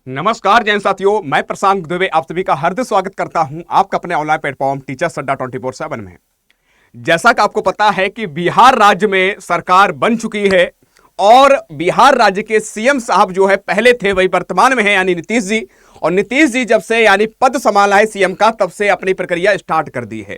नमस्कार जैन साथियों, मैं प्रशांत दुबे आप सभी का हार्दिक स्वागत करता हूं आपका अपने ऑनलाइन प्लेटफॉर्म टीचर्स अड्डा 24/7 में। जैसा कि आपको पता है कि बिहार राज्य में सरकार बन चुकी है और बिहार राज्य के सीएम साहब जो है पहले थे वही वर्तमान में है यानी नीतीश जी। और नीतीश जी जब से यानी पद संभाला है सीएम का तब से अपनी प्रक्रिया स्टार्ट कर दी है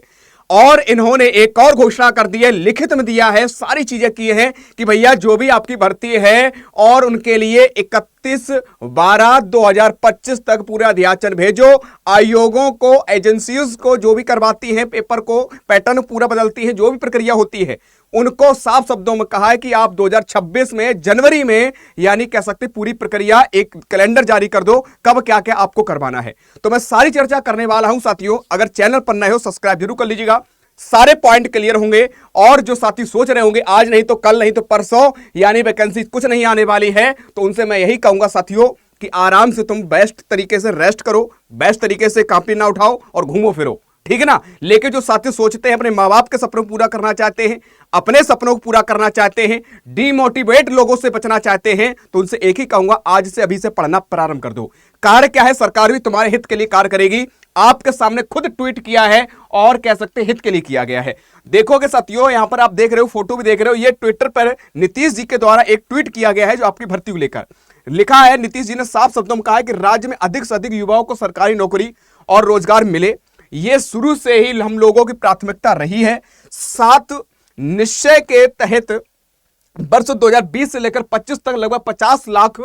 और इन्होंने एक और घोषणा कर दी है, लिखित में दिया है, सारी चीजें की हैं कि भैया जो भी आपकी भर्ती है और उनके लिए 31/12/2025 तक पूरा अध्याचन भेजो। आयोगों को, एजेंसीज को जो भी करवाती हैं, पेपर को पैटर्न पूरा बदलती है, जो भी प्रक्रिया होती है, उनको साफ शब्दों में कहा है कि आप 2026 में जनवरी में यानी कह सकते पूरी प्रक्रिया एक कैलेंडर जारी कर दो, कब क्या क्या आपको करवाना है। तो मैं सारी चर्चा करने वाला हूं साथियों। अगर चैनल पर नए हो सब्सक्राइब जरूर कर लीजिएगा, सारे पॉइंट क्लियर होंगे। और जो साथी सोच रहे होंगे आज नहीं तो कल, नहीं तो परसों यानी वैकेंसी कुछ नहीं आने वाली है, तो उनसे मैं यही कहूंगा साथियों कि आराम से तुम बेस्ट तरीके से रेस्ट करो, बेस्ट तरीके से कॉपी ना उठाओ और घूमो फिरो, ठीक है ना। लेकिन जो साथी सोचते हैं अपने माँ बाप के सपनों को पूरा करना चाहते हैं, अपने सपनों को पूरा करना चाहते हैं, डीमोटिवेट लोगों से बचना चाहते हैं, तो उनसे एक ही कहूंगा आज से अभी से पढ़ना प्रारंभ कर दो। कार्य क्या है, सरकार भी तुम्हारे हित के लिए कार्य करेगी। आपके सामने खुद ट्वीट किया है और कह सकते हित के लिए किया गया है। देखोगे साथियों, यहां पर आप देख रहे हो, फोटो भी देख रहे हो, ये ट्विटर पर नीतीश जी के द्वारा एक ट्वीट किया गया है जो आपकी भर्ती को लेकर लिखा है। नीतीश जी ने साफ शब्दों में कहा है कि राज्य में अधिक से अधिक युवाओं को सरकारी नौकरी और रोजगार मिले, यह शुरू से ही हम लोगों की प्राथमिकता रही है। 7 निश्चय के तहत वर्ष 2020 से लेकर 25 तक लगभग 50 लाख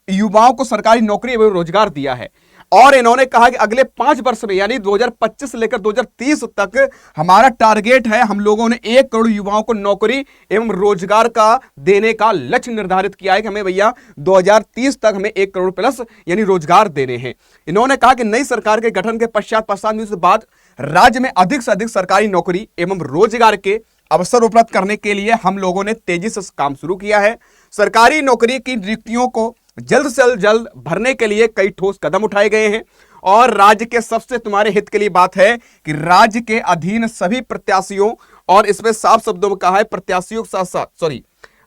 युवाओं को सरकारी नौकरी एवं रोजगार दिया है। और इन्होंने कहा कि अगले 5 वर्ष में यानी 2025 से लेकर 2030 तक हमारा टारगेट है, हम लोगों ने 1 करोड़ युवाओं को नौकरी एवं रोजगार का देने का लक्ष्य निर्धारित किया है कि हमें भैया 2030 तक हमें 1 करोड़ प्लस यानी रोजगार देने हैं। इन्होंने कहा कि नई सरकार के गठन के पश्चात 5 साल के बाद राज्य में अधिक से अधिक सरकारी नौकरी एवं रोजगार के अवसर उपलब्ध करने के लिए हम लोगों ने तेजी से काम शुरू किया है। सरकारी नौकरी की रिक्तियों को जल्द से जल्द भरने के लिए कई ठोस कदम उठाए गए हैं। और राज्य के सबसे तुम्हारे हित के लिए बात है कि राज्य के अधीन सभी प्रत्याशियों, और इसमें साफ शब्दों में कहा है प्रत्याशियों के साथ साथ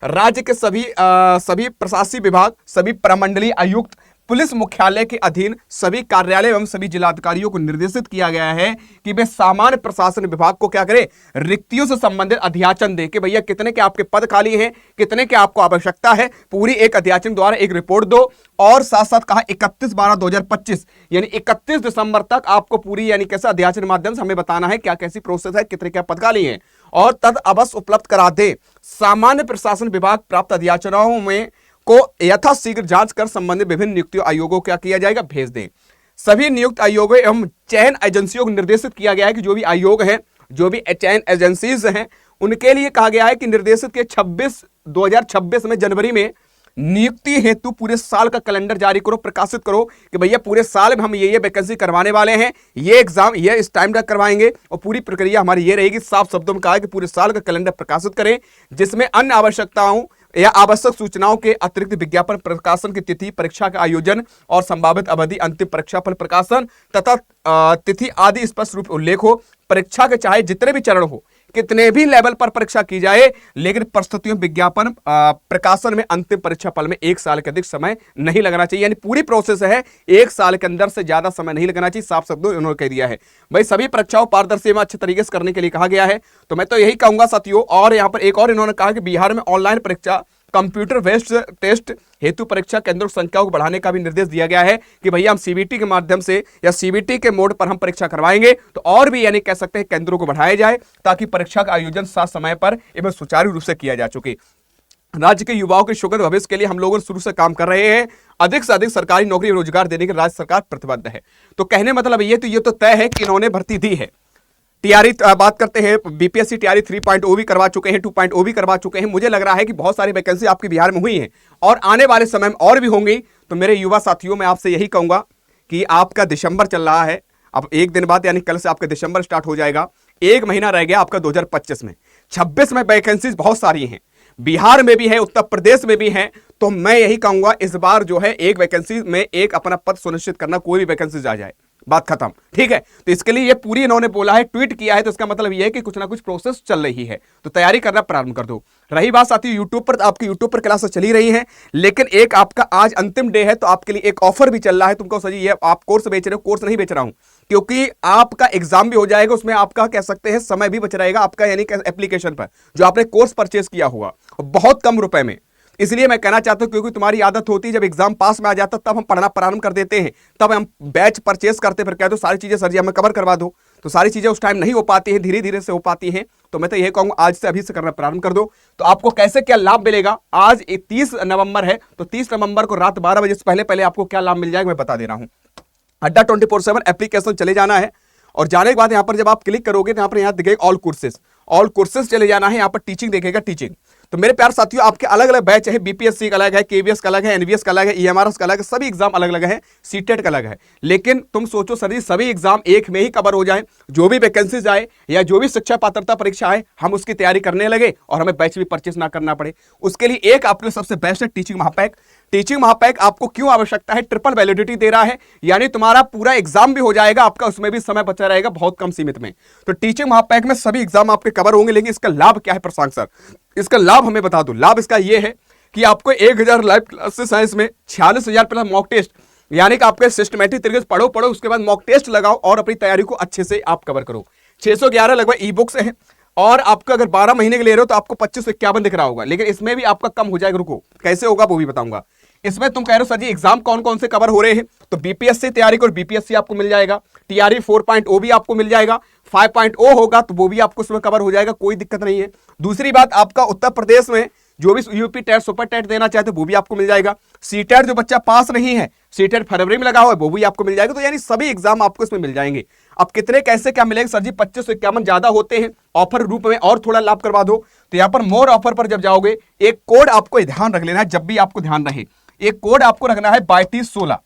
राज्य के सभी प्रशासनिक विभाग, सभी प्रमंडलीय आयुक्त, पुलिस मुख्यालय के अधीन सभी कार्यालय एवं सभी जिलाधिकारियों को निर्देशित किया गया है कि वे सामान्य प्रशासन विभाग को क्या करें, रिक्तियों से संबंधित अध्याचन दे कि भैया कितने के आपके पद खाली हैं, कितने के आपको आवश्यकता है, पूरी एक अध्याचन द्वारा एक रिपोर्ट दो। और साथ साथ कहा 31/12/2025 यानी 31 दिसंबर तक आपको पूरी यानी कैसा अध्याचन माध्यम से हमें बताना है क्या कैसी प्रोसेस है, कितने क्या पद खाली हैं, और तद अवश्य उपलब्ध करा दे। सामान्य प्रशासन विभाग प्राप्त अध्याचनों में को यथाशीघ्र जांच कर संबंधित विभिन्न नियुक्ति आयोगों क्या किया जाएगा, भेज दें। सभी नियुक्त आयोगों एवं चयन एजेंसियों को निर्देशित किया गया है कि जो भी आयोग हैं, जो भी चयन एजेंसीज हैं, उनके लिए कहा गया है कि निर्देशित के 2026 में जनवरी में नियुक्ति हेतु पूरे साल का कैलेंडर जारी करो, प्रकाशित करो कि भैया पूरे साल में हम ये वैकेंसी करवाने वाले हैं, ये एग्जाम ये इस टाइम तक करवाएंगे और पूरी प्रक्रिया हमारी ये रहेगी। साफ शब्दों में कहा है कि पूरे साल का कैलेंडर प्रकाशित करें, जिसमें अन्य आवश्यकताओं या आवश्यक सूचनाओं के अतिरिक्त विज्ञापन प्रकाशन की तिथि, परीक्षा का आयोजन और संभावित अवधि, अंतिम परीक्षा फल प्रकाशन तथा तिथि आदि स्पष्ट रूप उल्लेख हो। परीक्षा के चाहे जितने भी चरण हो, कितने भी लेवल पर परीक्षा की जाए, लेकिन प्रस्तुतियों विज्ञापन प्रकाशन में अंतिम परीक्षा फल में 1 साल के अधिक समय नहीं लगना चाहिए। यानी पूरी प्रोसेस है 1 साल के अंदर से ज्यादा समय नहीं लगना चाहिए। साफ शब्दों उन्होंने कह दिया है भाई सभी परीक्षाओं पारदर्शी एवं अच्छे तरीके से करने के लिए कहा गया है। तो मैं तो यही कहूंगा साथियों। और यहां पर एक और इन्होंने कहा कि बिहार में ऑनलाइन परीक्षा, कंप्यूटर बेस्ड टेस्ट हेतु परीक्षा केंद्रों की संख्या को बढ़ाने का भी निर्देश दिया गया है कि भैया हम सीबीटी के माध्यम से या सीबीटी के मोड पर हम परीक्षा करवाएंगे, तो और भी यानी कह सकते हैं केंद्रों को बढ़ाया जाए ताकि परीक्षा का आयोजन साथ समय पर एवं सुचारू रूप से किया जा सके। राज्य के युवाओं के सुखद भविष्य के लिए हम लोग शुरू से काम कर रहे हैं। अधिक से अधिक सरकारी नौकरी रोजगार देने के राज्य सरकार प्रतिबद्ध है। तो कहने मतलब ये तो तय है कि इन्होंने भर्ती दी है। टीआरई बात करते हैं, बीपीएससी टीआरई 3.0 भी करवा चुके हैं, 2.0 भी करवा चुके हैं। मुझे लग रहा है कि बहुत सारी वैकेंसी आपके बिहार में हुई हैं और आने वाले समय में और भी होंगी। तो मेरे युवा साथियों मैं आपसे यही कहूंगा कि आपका दिसंबर चल रहा है, अब 1 दिन बाद यानी कल से आपका दिसंबर स्टार्ट हो जाएगा। 1 महीना रह गया आपका 2025 में। 26 में वैकेंसीज बहुत सारी हैं, बिहार में भी है, उत्तर प्रदेश में भी है। तो मैं यही कहूंगा इस बार जो है एक वैकेंसी में एक अपना पद सुनिश्चित करना, कोई भी वैकेंसी आ जाए बात खत्म। ठीक है, तो इसके लिए ये पूरी इन्होंने बोला है, ट्वीट किया है, तो इसका मतलब ये है कि कुछ ना कुछ प्रोसेस चल रही है, तो तैयारी करना प्रारंभ कर दो। रही बात साथियों यूट्यूब पर, आपकी यूट्यूब पर क्लासेस चली रही हैं, लेकिन एक आपका आज अंतिम डे है, तो आपके लिए एक ऑफर भी चल रहा है। तुमको सर ये आप कोर्स बेच रहे हो, कोर्स नहीं बेच रहा हूं, क्योंकि आपका एग्जाम भी हो जाएगा, उसमें आपका कह सकते हैं समय भी बच रहेगा आपका, यानी कि एप्लीकेशन पर जो आपने कोर्स परचेस किया होगा बहुत कम रुपए में। इसलिए मैं कहना चाहता हूं, क्योंकि तुम्हारी आदत होती है जब एग्जाम पास में आ जाता तब हम पढ़ना प्रारंभ कर देते हैं, तब हम बैच परचेस करते, फिर कहते हो सारी चीजें सर जी हमें कवर करवा दो, तो सारी चीजें उस टाइम नहीं हो पाती हैं, धीरे धीरे से हो पाती हैं। तो मैं तो यही कहूंगा आज से अभी से करना प्रारंभ कर दो। तो आपको कैसे क्या लाभ मिलेगा, आज 30 नवंबर है, तो 30 नवंबर को रात 12 बजे से पहले पहले आपको क्या लाभ मिल जाएगा मैं बता दे रहा हूं। अड्डा 24/7 एप्लीकेशन चले जाना है, और जाने के बाद यहां पर जब आप क्लिक करोगे तो यहां दिखेगा ऑल कोर्सेज, ऑल कोर्सेज चले जाना है, यहां पर टीचिंग देखेगा, टीचिंग। तो मेरे प्यार साथियों आपके अलग अलग बैच है, बीपीएससी का अलग है, केवीएस का अलग है, एनवीएस का अलग है, ईएमआरएस का अलग है, सभी एग्जाम अलग अलग है, सीटेट का अलग है। लेकिन तुम सोचो सर जी सभी एग्जाम एक में ही कवर हो जाए, जो भी वैकेंसीज आए या जो भी शिक्षा पात्रता परीक्षा आए हम उसकी तैयारी करने लगे और हमें बैच भी परचेस ना करना पड़े। उसके लिए एक आपके सबसे बेस्ट है टीचिंग महापैक। टीचिंग महापैक आपको क्यों आवश्यकता है, ट्रिपल वैलिडिटी दे रहा है, यानी तुम्हारा पूरा एग्जाम भी हो जाएगा आपका, उसमें भी समय बचा रहेगा बहुत कम सीमित में। तो टीचिंग महापैक में सभी एग्जाम आपके कवर होंगे। लेकिन इसका लाभ क्या है प्रशांत सर, इसका लाभ हमें बता दो। लाभ इसका यह है कि आपको 1000 लाइव क्लासेस है, इसमें 46,000 प्लस मॉक टेस्ट, यानी कि आपके सिस्टमेटिक तरीके से पढ़ो, उसके बाद मॉक टेस्ट लगाओ और अपनी तैयारी को अच्छे से आप कवर करो। 611 लगभग ई बुक्स है, और आपको अगर 12 महीने के ले रहे हो तो आपको 2551 दिख रहा होगा, लेकिन इसमें भी आपका कम हो जाएगा। रुको कैसे होगा वो भी बताऊंगा। इसमें तुम कह रहे हो सर जी एग्जाम कौन कौन से कवर हो रहे हैं, तो बीपीएससी तैयारी करो, बीपीएससी आपको मिल जाएगा, टीआरई 4.0 भी आपको मिल जाएगा, 5.0 होगा तो वो भी आपको उसमें कवर हो जाएगा, कोई दिक्कत नहीं है। दूसरी बात आपका उत्तर प्रदेश में जो भी यूपी टेट सुपर टेट देना चाहते वो भी आपको मिल जाएगा। सीटेट जो बच्चा पास नहीं है, सीटेट फरवरी में लगा हुआ है, वो भी आपको मिल जाएगा। तो यानी सभी एग्जाम आपको इसमें मिल जाएंगे। अब कितने कैसे क्या मिलेगा सर जी, 2551 ज्यादा होते हैं, ऑफर रूप में और थोड़ा लाभ करवा दो। तो यहां पर मोर ऑफर पर जब जाओगे एक कोड आपको ध्यान रख लेना है, जब भी आपको ध्यान रहे एक कोड आपको रखना है 2216।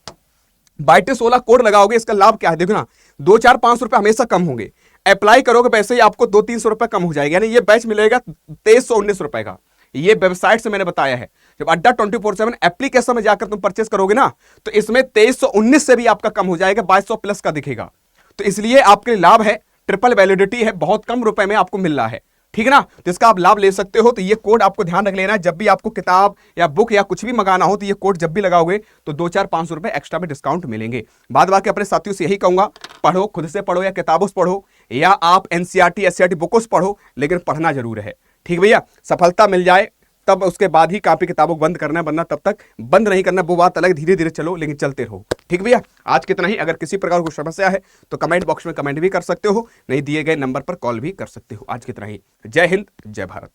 2216 कोड लगाओगे, इसका लाभ क्या है देखो ना, 2-4-5 रुपए हमेशा कम होंगे। अप्लाई करोगे वैसे ही आपको 200-300 रुपए कम हो जाएगा, यानी ये बैच मिलेगा 2319 रुपए का। ये वेबसाइट से मैंने बताया है। जब अड्डा 24/7 एप्लीकेशन में जाकर तुम परचेस करोगे ना, तो इसमें 2319 से भी आपका कम हो जाएगा, 2200 प्लस का दिखेगा। तो इसलिए आपके लिए लाभ है, ट्रिपल वैलिडिटी है, बहुत कम रुपए में आपको मिल रहा है, ठीक है ना। तो इसका आप लाभ ले सकते हो। तो ये कोड आपको ध्यान रख लेना है, जब भी आपको किताब या बुक या कुछ भी मंगाना हो तो ये कोड जब भी लगाओगे तो 2-4-500 रुपए एक्स्ट्रा में डिस्काउंट मिलेंगे। बाद बाकी अपने साथियों से यही कहूंगा, पढ़ो, खुद से पढ़ो या किताबों से पढ़ो या आप एनसीईआरटी एससीईआरटी बुकों से पढ़ो, लेकिन पढ़ना जरूर है, ठीक भैया। सफलता मिल जाए तब उसके बाद ही कॉपी किताबों बंद करना है, वरना तब तक बंद नहीं करना, वो बात अलग, धीरे धीरे चलो लेकिन चलते रहो, ठीक भैया। आज कितना ही, अगर किसी प्रकार की समस्या है तो कमेंट बॉक्स में कमेंट भी कर सकते हो, नहीं दिए गए नंबर पर कॉल भी कर सकते हो। आज कितना ही, जय हिंद जय भारत।